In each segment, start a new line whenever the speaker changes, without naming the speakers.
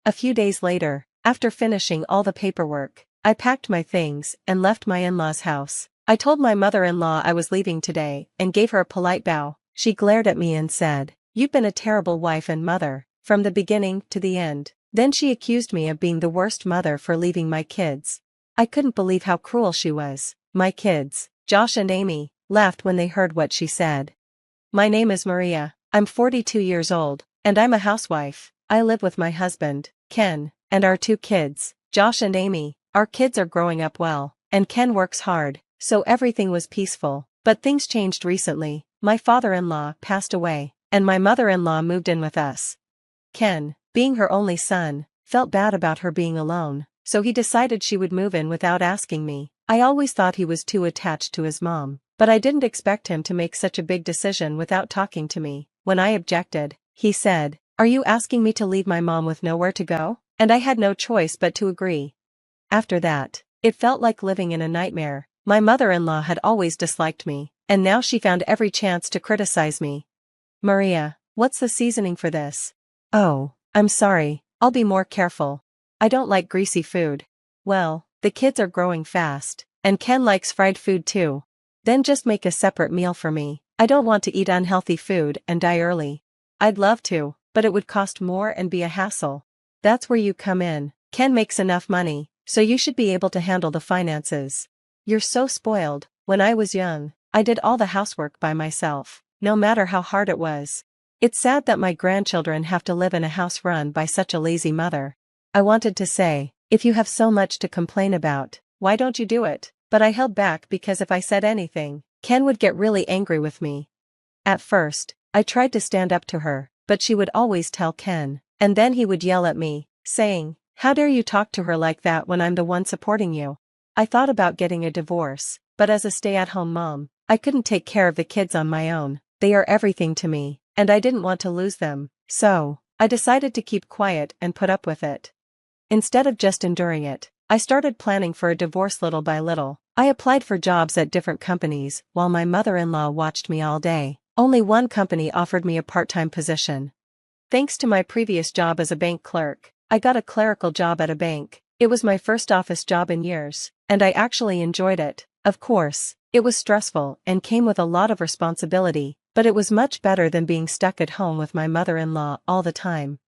A few days later, after finishing all the paperwork, I packed my things and left my in-laws' house. I told my mother-in-law I was leaving today and gave her a polite bow. She glared at me and said, "You've been a terrible wife and mother, from the beginning to the end." Then she accused me of being the worst mother for leaving my kids. I couldn't believe how cruel she was. My kids, Josh and Amy, laughed when they heard what she said. My name is Maria, I'm 42 years old, and I'm a housewife. I live with my husband, Ken, and our 2 kids, Josh and Amy. Our kids are growing up well, and Ken works hard, so everything was peaceful. But things changed recently. My father-in-law passed away, and my mother-in-law moved in with us. Ken, being her only son, felt bad about her being alone, so he decided she would move in without asking me. I always thought he was too attached to his mom, but I didn't expect him to make such a big decision without talking to me. When I objected, he said, "Are you asking me to leave my mom with nowhere to go?" And I had no choice but to agree. After that, it felt like living in a nightmare. My mother-in-law had always disliked me, and now she found every chance to criticize me. "Maria, what's the seasoning for this?" "Oh, I'm sorry, I'll be more careful. I don't like greasy food." "Well, the kids are growing fast, and Ken likes fried food too. Then just make a separate meal for me. I don't want to eat unhealthy food and die early." "I'd love to, but it would cost more and be a hassle." "That's where you come in. Ken makes enough money, so you should be able to handle the finances. You're so spoiled." When I was young, I did all the housework by myself, no matter how hard it was. It's sad that my grandchildren have to live in a house run by such a lazy mother. I wanted to say, if you have so much to complain about, why don't you do it? But I held back because if I said anything, Ken would get really angry with me. At first, I tried to stand up to her, but she would always tell Ken, and then he would yell at me, saying, "How dare you talk to her like that when I'm the one supporting you?" I thought about getting a divorce, but as a stay-at-home mom, I couldn't take care of the kids on my own. They are everything to me, and I didn't want to lose them, so I decided to keep quiet and put up with it. Instead of just enduring it, I started planning for a divorce little by little. I applied for jobs at different companies while my mother-in-law watched me all day. Only one company offered me a part-time position. Thanks to my previous job as a bank clerk, I got a clerical job at a bank. It was my first office job in years, and I actually enjoyed it. Of course, it was stressful and came with a lot of responsibility, but it was much better than being stuck at home with my mother-in-law all the time.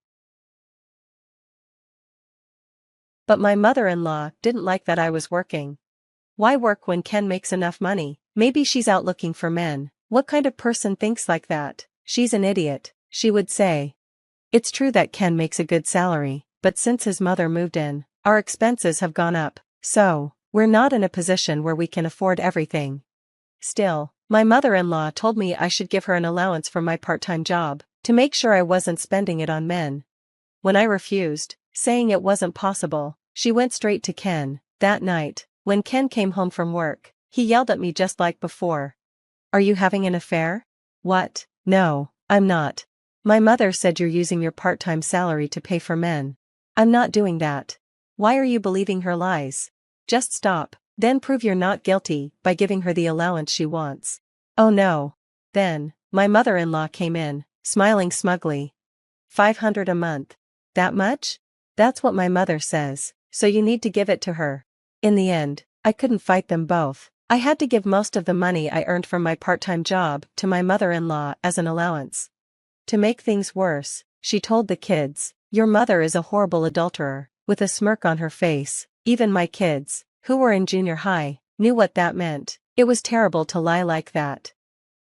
But my mother-in-law didn't like that I was working. "Why work when Ken makes enough money? Maybe she's out looking for men. What kind of person thinks like that? She's an idiot," she would say. It's true that Ken makes a good salary, but since his mother moved in, our expenses have gone up, so we're not in a position where we can afford everything. Still, my mother-in-law told me I should give her an allowance for my part-time job, to make sure I wasn't spending it on men. When I refused, saying it wasn't possible, she went straight to Ken. That night, when Ken came home from work, he yelled at me just like before. "Are you having an affair?" "What? No, I'm not. My mother said you're using your part-time salary to pay for men." "I'm not doing that." "Why are you believing her lies? Just stop, then prove you're not guilty by giving her the allowance she wants." "Oh no." Then, my mother-in-law came in, smiling smugly. $500 a month. That much? That's what my mother says, so you need to give it to her. In the end, I couldn't fight them both. I had to give most of the money I earned from my part-time job to my mother-in-law as an allowance. To make things worse, she told the kids, "Your mother is a horrible adulterer," with a smirk on her face. Even my kids, who were in junior high, knew what that meant. It was terrible to lie like that.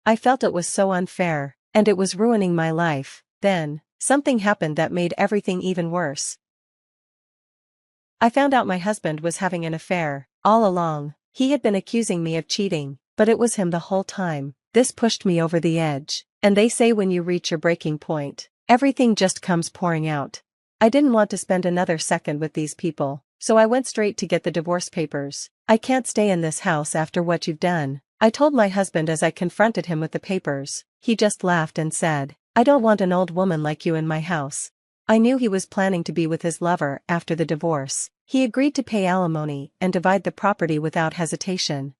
I felt it was so unfair, and it was ruining my life. Then, something happened that made everything even worse. I found out my husband was having an affair. All along, he had been accusing me of cheating, but it was him the whole time. This pushed me over the edge, and they say when you reach your breaking point, everything just comes pouring out. I didn't want to spend another second with these people, so I went straight to get the divorce papers. "I can't stay in this house after what you've done," I told my husband as I confronted him with the papers. He just laughed and said, "I don't want an old woman like you in my house." I knew he was planning to be with his lover after the divorce. He agreed to pay alimony and divide the property without hesitation.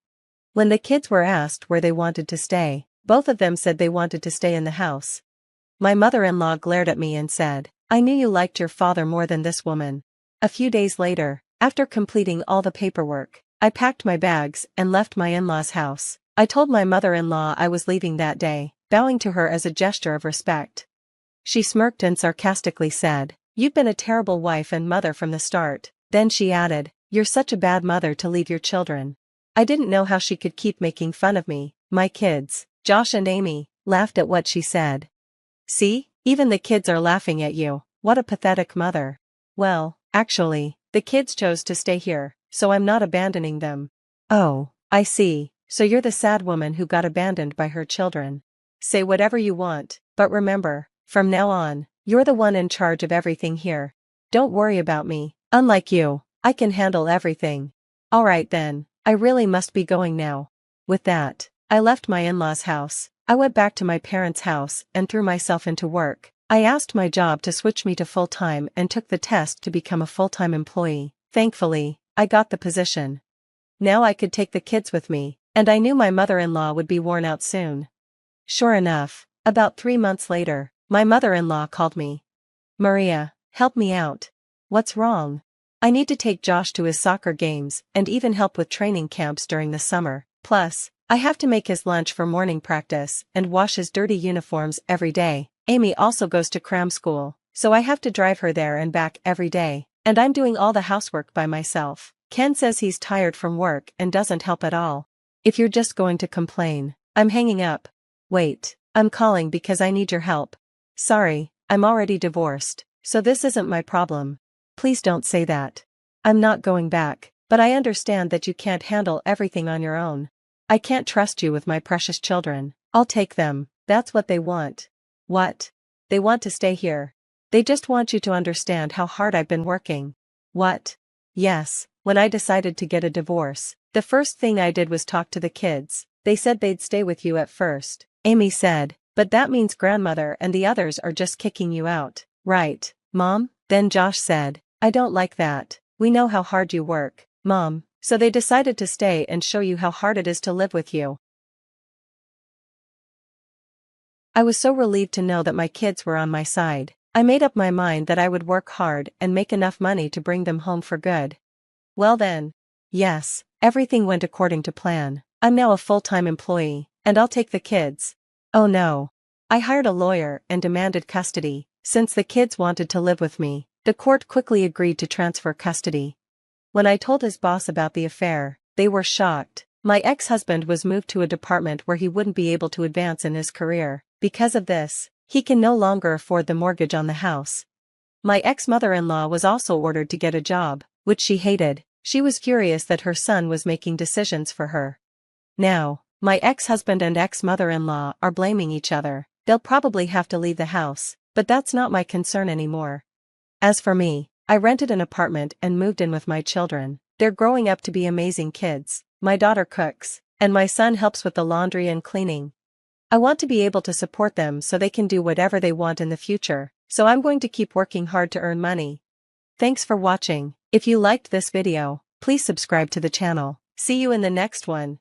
When the kids were asked where they wanted to stay, both of them said they wanted to stay in the house. My mother-in-law glared at me and said, I knew you liked your father more than this woman. A few days later, after completing all the paperwork, I packed my bags and left my in-laws' house. I told my mother-in-law I was leaving that day, bowing to her as a gesture of respect. She smirked and sarcastically said, "You've been a terrible wife and mother from the start." Then she added, "You're such a bad mother to leave your children." I didn't know how she could keep making fun of me. My kids, Josh and Amy, laughed at what she said. "See, even the kids are laughing at you. What a pathetic mother." Well, actually, the kids chose to stay here, so I'm not abandoning them. Oh, I see, so you're the sad woman who got abandoned by her children. Say whatever you want, but remember, from now on, you're the one in charge of everything here. Don't worry about me, unlike you, I can handle everything. Alright then, I really must be going now. With that, I left my in-laws' house. I went back to my parents' house and threw myself into work. I asked my job to switch me to full-time and took the test to become a full-time employee. Thankfully, I got the position. Now I could take the kids with me, and I knew my mother-in-law would be worn out soon. Sure enough, about 3 months later, my mother-in-law called me. "Maria, help me out." "What's wrong?" "I need to take Josh to his soccer games and even help with training camps during the summer. Plus, I have to make his lunch for morning practice and wash his dirty uniforms every day. Amy also goes to cram school, so I have to drive her there and back every day, and I'm doing all the housework by myself. Ken says he's tired from work and doesn't help at all. If you're just going to complain, I'm hanging up." "Wait, I'm calling because I need your help." "Sorry, I'm already divorced, so this isn't my problem." "Please don't say that. I'm not going back, but I understand that you can't handle everything on your own. I can't trust you with my precious children." "I'll take them, that's what they want." "What? They want to stay here? They just want you to understand how hard I've been working." "What?" "Yes, when I decided to get a divorce, the first thing I did was talk to the kids. They said they'd stay with you at first." Amy said, "But that means grandmother and the others are just kicking you out." "Right, Mom?" Then Josh said, "I don't like that. We know how hard you work, Mom, so they decided to stay and show you how hard it is to live with you." I was so relieved to know that my kids were on my side. I made up my mind that I would work hard and make enough money to bring them home for good. Well then. Yes, everything went according to plan. I'm now a full-time employee, and I'll take the kids. Oh no. I hired a lawyer and demanded custody. Since the kids wanted to live with me, the court quickly agreed to transfer custody. When I told his boss about the affair, they were shocked. My ex-husband was moved to a department where he wouldn't be able to advance in his career. Because of this, he can no longer afford the mortgage on the house. My ex-mother-in-law was also ordered to get a job, which she hated. She was furious that her son was making decisions for her. Now, my ex-husband and ex-mother-in-law are blaming each other. They'll probably have to leave the house, but that's not my concern anymore. As for me, I rented an apartment and moved in with my children. They're growing up to be amazing kids. My daughter cooks, and my son helps with the laundry and cleaning. I want to be able to support them so they can do whatever they want in the future, so I'm going to keep working hard to earn money. Thanks for watching. If you liked this video, please subscribe to the channel. See you in the next one.